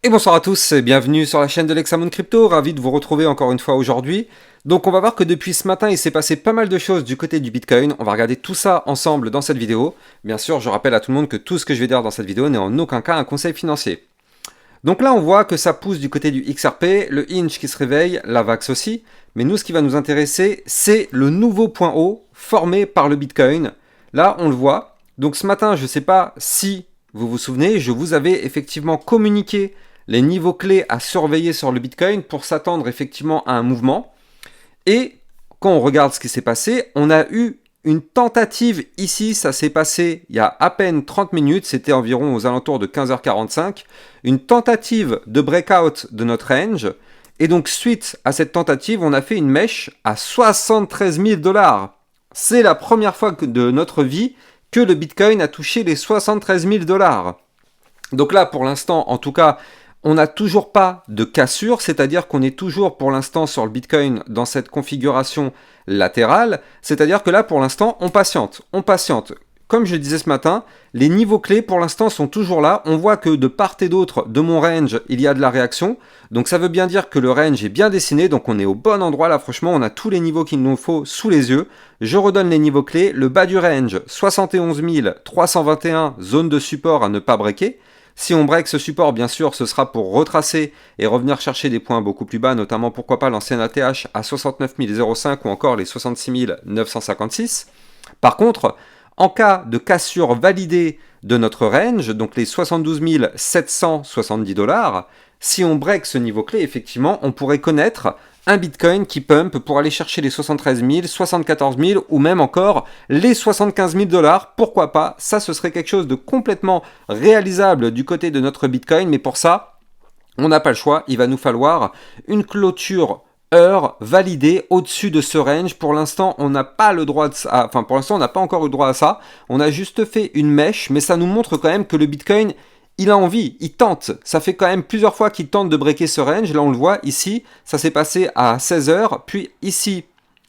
Et bonsoir à tous, et bienvenue sur la chaîne de Lexamon Crypto, ravi de vous retrouver encore une fois aujourd'hui. Donc on va voir que depuis ce matin il s'est passé pas mal de choses du côté du Bitcoin, on va regarder tout ça ensemble dans cette vidéo. Bien sûr je rappelle à tout le monde que tout ce que je vais dire dans cette vidéo n'est en aucun cas un conseil financier. Donc là on voit que ça pousse du côté du XRP, le Inch qui se réveille, la VAX aussi, mais nous ce qui va nous intéresser c'est le nouveau point haut formé par le Bitcoin. Là on le voit, donc ce matin je ne sais pas si vous vous souvenez, je vous avais effectivement communiqué les niveaux clés à surveiller sur le Bitcoin pour s'attendre effectivement à un mouvement. Et quand on regarde ce qui s'est passé, on a eu une tentative ici, ça s'est passé il y a à peine 30 minutes, c'était environ aux alentours de 15h45, une tentative de breakout de notre range. Et donc suite à cette tentative, on a fait une mèche à 73 000 $. C'est la première fois de notre vie que le Bitcoin a touché les 73 000 $. Donc là, pour l'instant, en tout cas, on n'a toujours pas de cassure, c'est-à-dire qu'on est toujours pour l'instant sur le Bitcoin dans cette configuration latérale, c'est-à-dire que là pour l'instant on patiente, Comme je disais ce matin, les niveaux clés pour l'instant sont toujours là, on voit que de part et d'autre de mon range il y a de la réaction, donc ça veut bien dire que le range est bien dessiné, donc on est au bon endroit là, franchement on a tous les niveaux qu'il nous faut sous les yeux. Je redonne les niveaux clés, le bas du range 71 321, zone de support à ne pas breaker. Si on break ce support, bien sûr, ce sera pour retracer et revenir chercher des points beaucoup plus bas, notamment pourquoi pas l'ancien ATH à 69 005 ou encore les 66 956. Par contre, en cas de cassure validée de notre range, donc les 72 770 $, si on break ce niveau clé, effectivement, on pourrait connaître un Bitcoin qui pump pour aller chercher les 73 000, 74 000 ou même encore les 75 000 $. Pourquoi pas? Ça, ce serait quelque chose de complètement réalisable du côté de notre Bitcoin. Mais pour ça, on n'a pas le choix. Il va nous falloir une clôture heure validée au-dessus de ce range. Pour l'instant, on n'a pas le droit de ça. Enfin, pour l'instant, on n'a pas encore eu le droit à ça. On a juste fait une mèche, mais ça nous montre quand même que le Bitcoin, il a envie, il tente. Ça fait quand même plusieurs fois qu'il tente de breaker ce range. Là, on le voit ici, ça s'est passé à 16h, puis ici,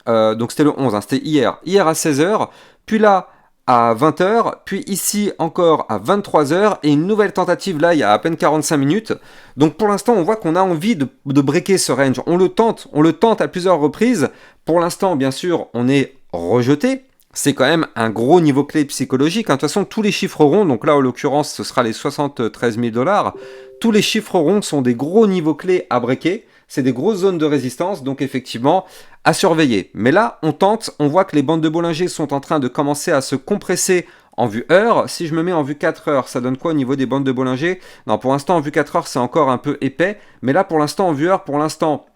donc c'était le 11, hein, c'était hier à 16h, puis là à 20h, puis ici encore à 23h, et une nouvelle tentative là, il y a à peine 45 minutes. Donc pour l'instant, on voit qu'on a envie de breaker ce range. On le tente à plusieurs reprises. Pour l'instant, bien sûr, on est rejeté. C'est quand même un gros niveau clé psychologique. De toute façon, tous les chiffres ronds, donc là, en l'occurrence, ce sera les 73 000 $, tous les chiffres ronds sont des gros niveaux clés à breaker. C'est des grosses zones de résistance, donc effectivement, à surveiller. Mais là, on tente, on voit que les bandes de Bollinger sont en train de commencer à se compresser en vue heure. Si je me mets en vue 4 heures, ça donne quoi au niveau des bandes de Bollinger? Non, pour l'instant, en vue 4 heures, c'est encore un peu épais. Mais là, pour l'instant, en vue heure, pour l'instant,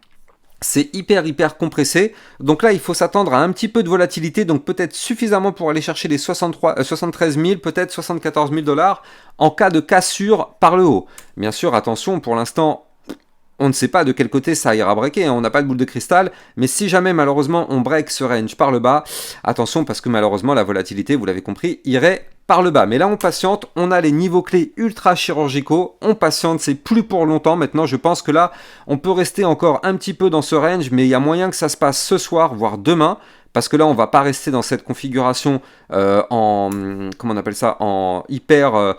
c'est hyper compressé, donc là il faut s'attendre à un petit peu de volatilité, donc peut-être suffisamment pour aller chercher les 73 000, peut-être 74 000 $ en cas de cassure par le haut. Bien sûr, attention, pour l'instant, on ne sait pas de quel côté ça ira breaker, hein, on n'a pas de boule de cristal, mais si jamais malheureusement on break ce range par le bas, attention parce que malheureusement la volatilité, vous l'avez compris, irait par le bas. Mais là on patiente, on a les niveaux clés ultra chirurgicaux, on patiente, c'est plus pour longtemps. Maintenant je pense que là on peut rester encore un petit peu dans ce range, mais il y a moyen que ça se passe ce soir, voire demain. Parce que là, on va pas rester dans cette configuration comment on appelle ça, en hyper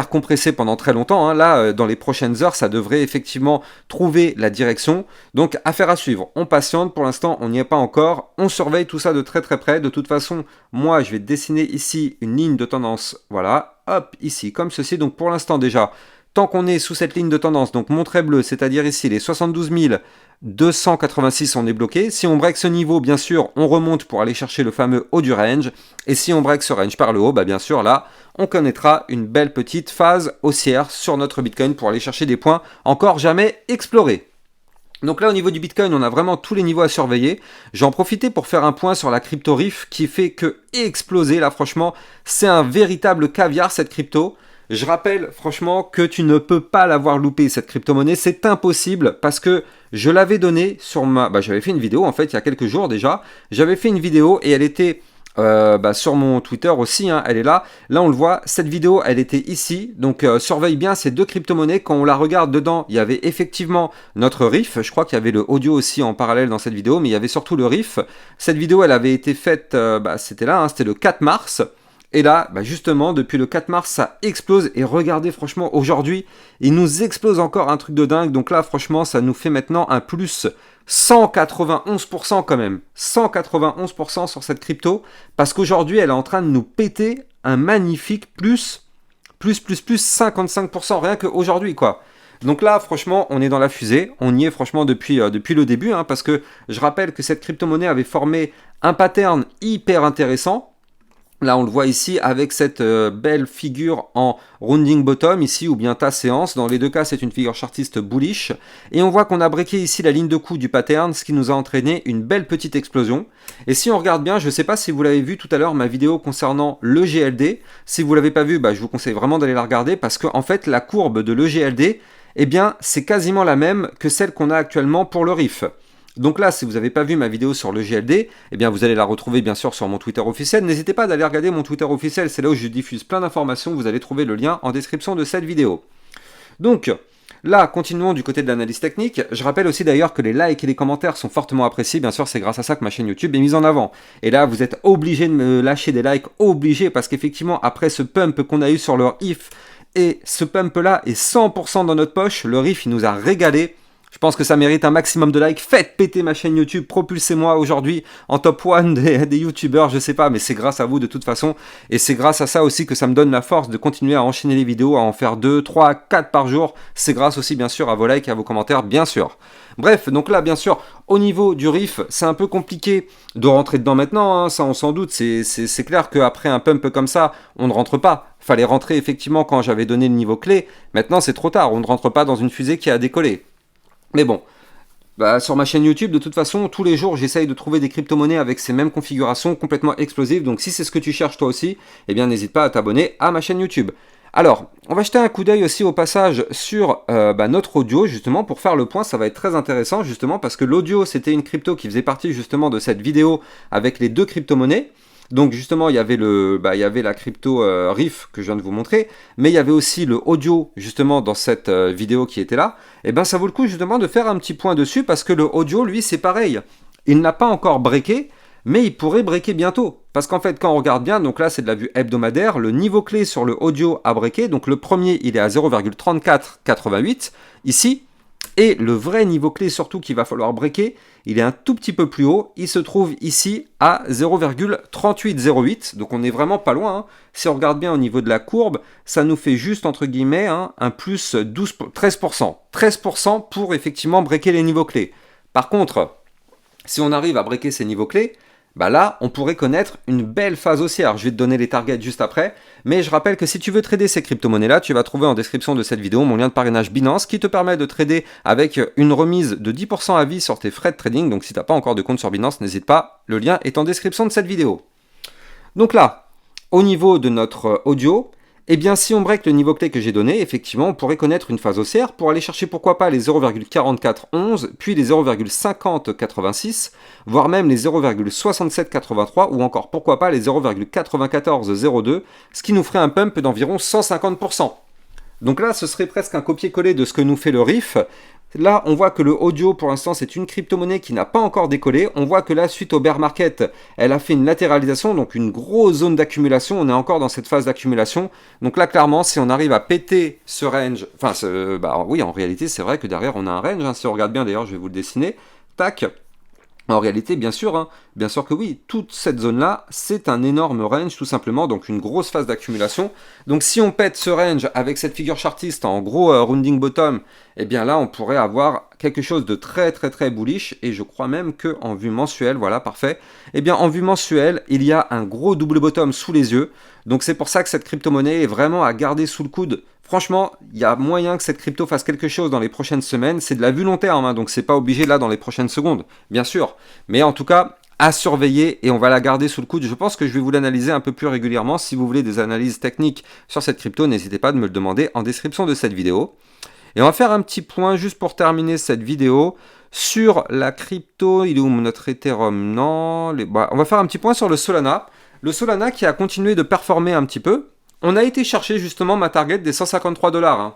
compressé pendant très longtemps. Hein. Là, dans les prochaines heures, ça devrait effectivement trouver la direction. Donc, affaire à suivre. On patiente. Pour l'instant, on n'y est pas encore. On surveille tout ça de très près. De toute façon, moi, je vais dessiner ici une ligne de tendance. Voilà, hop, ici, comme ceci. Donc, pour l'instant, déjà, tant qu'on est sous cette ligne de tendance, donc mon trait bleu, c'est-à-dire ici les 72 286, on est bloqué. Si on break ce niveau, bien sûr, on remonte pour aller chercher le fameux haut du range. Et si on break ce range par le haut, bah bien sûr, là, on connaîtra une belle petite phase haussière sur notre Bitcoin pour aller chercher des points encore jamais explorés. Donc là, au niveau du Bitcoin, on a vraiment tous les niveaux à surveiller. J'en profitais pour faire un point sur la crypto Riff qui fait que exploser. Là, franchement, c'est un véritable caviar, cette crypto. Je rappelle franchement que tu ne peux pas l'avoir loupé cette crypto-monnaie, c'est impossible parce que je l'avais donné sur ma... j'avais fait une vidéo en fait il y a quelques jours déjà, j'avais fait une vidéo et elle était sur mon Twitter aussi, hein, elle est là. Là on le voit, cette vidéo elle était ici, donc surveille bien ces deux crypto-monnaies. Quand on la regarde dedans, il y avait effectivement notre Riff, je crois qu'il y avait le audio aussi en parallèle dans cette vidéo, mais il y avait surtout le Riff. Cette vidéo elle avait été faite, c'était là, hein, c'était le 4 mars. Et là, bah justement, depuis le 4 mars, ça explose. Et regardez, franchement, aujourd'hui, il nous explose encore un truc de dingue. Donc là, franchement, ça nous fait maintenant un plus 191% quand même. 191% sur cette crypto. Parce qu'aujourd'hui, elle est en train de nous péter un magnifique plus 55%. Rien qu'aujourd'hui, quoi. Donc là, franchement, on est dans la fusée. On y est, franchement, depuis le début. Hein, parce que je rappelle que cette crypto-monnaie avait formé un pattern hyper intéressant. Là, on le voit ici avec cette belle figure en rounding bottom ici, ou bien ta séance. Dans les deux cas, c'est une figure chartiste bullish. Et on voit qu'on a breaké ici la ligne de coup du pattern, ce qui nous a entraîné une belle petite explosion. Et si on regarde bien, je ne sais pas si vous l'avez vu tout à l'heure, ma vidéo concernant le GLD. Si vous ne l'avez pas vu, bah, je vous conseille vraiment d'aller la regarder parce qu'en fait, la courbe de l'EGLD, eh bien, c'est quasiment la même que celle qu'on a actuellement pour le RIF. Donc là, si vous n'avez pas vu ma vidéo sur le GLD, eh bien vous allez la retrouver bien sûr sur mon Twitter officiel. N'hésitez pas d'aller regarder mon Twitter officiel, c'est là où je diffuse plein d'informations. Vous allez trouver le lien en description de cette vidéo. Donc là, continuons du côté de l'analyse technique. Je rappelle aussi d'ailleurs que les likes et les commentaires sont fortement appréciés. Bien sûr, c'est grâce à ça que ma chaîne YouTube est mise en avant. Et là, vous êtes obligés de me lâcher des likes, obligés, parce qu'effectivement, après ce pump qu'on a eu sur le RIF, et ce pump là est 100% dans notre poche, le RIF il nous a régalé. Je pense que ça mérite un maximum de likes. Faites péter ma chaîne YouTube, propulsez-moi aujourd'hui en top 1 des youtubeurs, je sais pas, mais c'est grâce à vous de toute façon. Et c'est grâce à ça aussi que ça me donne la force de continuer à enchaîner les vidéos, à en faire 2, 3, 4 par jour. C'est grâce aussi bien sûr à vos likes et à vos commentaires, bien sûr. Bref, donc là bien sûr, au niveau du RIF, c'est un peu compliqué de rentrer dedans maintenant, hein, ça on s'en doute. C'est clair qu'après un pump comme ça, on ne rentre pas. Fallait rentrer effectivement quand j'avais donné le niveau clé. Maintenant c'est trop tard, on ne rentre pas dans une fusée qui a décollé. Mais bon, bah, sur ma chaîne YouTube, de toute façon, tous les jours, j'essaye de trouver des crypto-monnaies avec ces mêmes configurations complètement explosives. Donc si c'est ce que tu cherches toi aussi, eh bien n'hésite pas à t'abonner à ma chaîne YouTube. Alors, on va jeter un coup d'œil aussi au passage sur notre audio, justement, pour faire le point. Ça va être très intéressant, justement, parce que l'audio, c'était une crypto qui faisait partie, justement, de cette vidéo avec les deux crypto-monnaies. Donc justement, il y avait la crypto RIF que je viens de vous montrer, mais il y avait aussi le audio justement dans cette vidéo qui était là. Et ben ça vaut le coup justement de faire un petit point dessus parce que le audio, lui, c'est pareil. Il n'a pas encore breaké, mais il pourrait breaker bientôt. Parce qu'en fait, quand on regarde bien, donc là c'est de la vue hebdomadaire, le niveau clé sur le audio a breaké. Donc le premier, il est à 0,3488 ici. Et le vrai niveau clé surtout qu'il va falloir breaker, il est un tout petit peu plus haut. Il se trouve ici à 0,3808. Donc on est vraiment pas loin. Hein. Si on regarde bien au niveau de la courbe, ça nous fait juste entre guillemets un plus 13%. 13% pour effectivement breaker les niveaux clés. Par contre, si on arrive à breaker ces niveaux clés, bah là, on pourrait connaître une belle phase haussière. Je vais te donner les targets juste après. Mais je rappelle que si tu veux trader ces crypto-monnaies-là, tu vas trouver en description de cette vidéo mon lien de parrainage Binance qui te permet de trader avec une remise de 10% à vie sur tes frais de trading. Donc si tu n'as pas encore de compte sur Binance, n'hésite pas. Le lien est en description de cette vidéo. Donc là, au niveau de notre audio, eh bien, si on break le niveau clé que j'ai donné, effectivement, on pourrait connaître une phase haussière pour aller chercher pourquoi pas les 0,4411, puis les 0,5086, voire même les 0,6783 ou encore pourquoi pas les 0,9402, ce qui nous ferait un pump d'environ 150%. Donc là, ce serait presque un copier-coller de ce que nous fait le RIF. Là, on voit que le audio, pour l'instant, c'est une crypto-monnaie qui n'a pas encore décollé. On voit que là, suite au bear market, elle a fait une latéralisation, donc une grosse zone d'accumulation. On est encore dans cette phase d'accumulation. Donc là, clairement, si on arrive à péter ce range, enfin, oui, en réalité, c'est vrai que derrière, on a un range. Hein. Si on regarde bien, d'ailleurs, je vais vous le dessiner. Tac. En réalité, bien sûr que oui, toute cette zone-là, c'est un énorme range, tout simplement, donc une grosse phase d'accumulation. Donc si on pète ce range avec cette figure chartiste en gros rounding bottom, eh bien là, on pourrait avoir quelque chose de très très très bullish, et je crois même qu'en vue mensuelle, voilà, parfait, eh bien en vue mensuelle, il y a un gros double bottom sous les yeux, donc c'est pour ça que cette crypto-monnaie est vraiment à garder sous le coude. Franchement, il y a moyen que cette crypto fasse quelque chose dans les prochaines semaines. C'est de la vue long terme, hein, donc c'est pas obligé là dans les prochaines secondes, bien sûr. Mais en tout cas, à surveiller et on va la garder sous le coude. Je pense que je vais vous l'analyser un peu plus régulièrement. Si vous voulez des analyses techniques sur cette crypto, n'hésitez pas de me le demander en description de cette vidéo. Et on va faire un petit point juste pour terminer cette vidéo sur la crypto. Il est où notre Ethereum? Non. On va faire un petit point sur le Solana. Le Solana qui a continué de performer un petit peu. On a été chercher justement ma target des 153 $. Hein.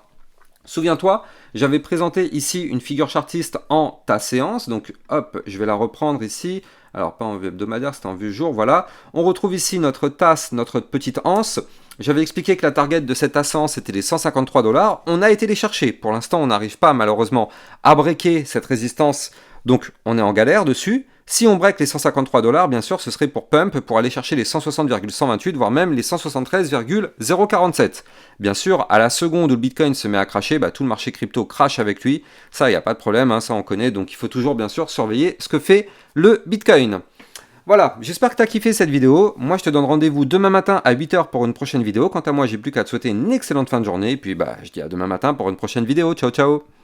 Souviens-toi, j'avais présenté ici une figure chartiste en ta séance, donc hop, je vais la reprendre ici. Alors pas en vue hebdomadaire, c'était en vue jour, voilà. On retrouve ici notre tasse, notre petite anse. J'avais expliqué que la target de cette ascens c'était les 153 $. On a été les chercher. Pour l'instant, on n'arrive pas malheureusement à breaker cette résistance, donc on est en galère dessus. Si on break les 153 $, bien sûr, ce serait pour pump, pour aller chercher les 160,128, voire même les 173,047. Bien sûr, à la seconde où le Bitcoin se met à cracher, tout le marché crypto crache avec lui. Ça, il n'y a pas de problème, hein, ça on connaît, donc il faut toujours bien sûr surveiller ce que fait le Bitcoin. Voilà, j'espère que tu as kiffé cette vidéo. Moi, je te donne rendez-vous demain matin à 8h pour une prochaine vidéo. Quant à moi, j'ai plus qu'à te souhaiter une excellente fin de journée. Et puis, je dis à demain matin pour une prochaine vidéo. Ciao, ciao!